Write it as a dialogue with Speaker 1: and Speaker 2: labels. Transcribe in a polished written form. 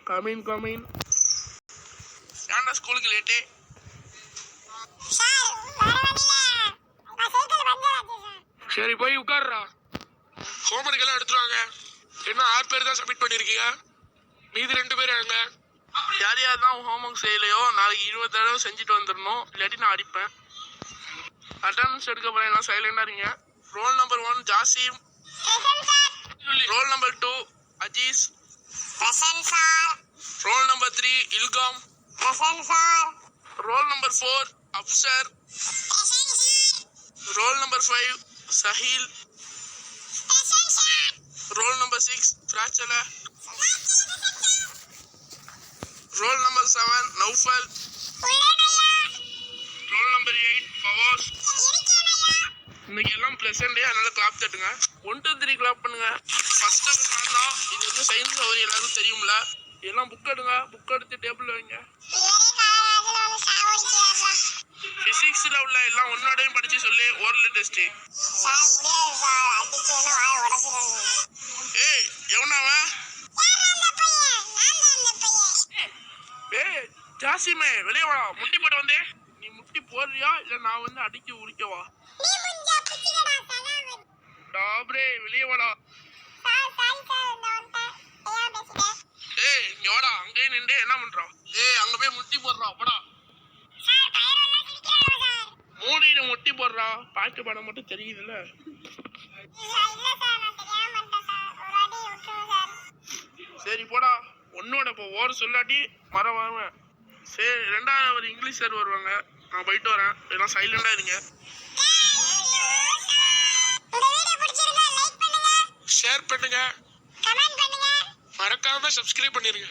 Speaker 1: Come in. ஏன்டா ஸ்கூலுக்கு late? சரி போய் உட்காருடா. ஹோம்ஒர்க் எல்லாம் எடுத்துருவாங்க. என்ன 6 பேர் தான் சப்மிட் பண்ணிருக்கீங்க. மீதி 2 பேர் எங்க? யார் தான் ஹோம்ஒர்க் செய்யலையோ நாளைக்கு 20 தடவை செஞ்சுட்டு வந்துடணும், இல்லாட்டி நான் அடிப்பேன். அட்டெண்டன்ஸ் எடுக்க போறேன், எல்லாம் சைலண்டா இருங்க. Roll number 1 Jasim. Roll number 2 Aziz. Roll number 3 Ilham. Roll number 4 Afsar. Roll number 5 Sahil. Roll number 6 பிராச்சல. Roll number 7 Naufal. Roll number 8 Fawas. இன்னைக்கு எல்லாம் ப்ளசன்ட் டே, அதனால கிளாப் தட்டுங்க. 1 2 3 கிளாப் பண்ணுங்க. ஃபர்ஸ்ட் நான் தான். இது வந்து சயின்ஸ் அவர் எல்லாரும் தெரியும்ல. எல்லாம் புக் எடுங்க. புக் எடுத்து டேபிள்ல வைங்க. பிசிக்ஸ்ல உள்ள எல்லாம் ஒன்னோடையும் படிச்சு சொல்லு. Oral test. ஏய் எவனாவா? ஏய் ஜாசிமே வெளியே வாடா. முட்டி போட வந்தே. நீ முட்டி போடுறியா இல்ல நான் வந்து அடிக்க உரிக்கவா? டாப்ரே வெளியே வாடா. ஏய் இங்க வாடா. அங்கேயே நின்று என்ன பண்றா? ஏய் அங்க போய் முட்டி போடுறா. போடா. மூடிட்டு முட்டி போடுறா. பாட்டு பாடம் மட்டும் தெரியுதுல்ல. சரி போடா. ஒன்னோட இப்போ ஓர சொல்லாட்டி மரம் வருவேன். சரி 2வது இங்கிலீஷ் சார் வருவாங்க. நான் போயிட்டு வரேன். எல்லாம் சைலண்டா இருங்க. ஷேர் பண்ணுங்க, மறக்காம சப்ஸ்கிரைப் பண்ணிருங்க.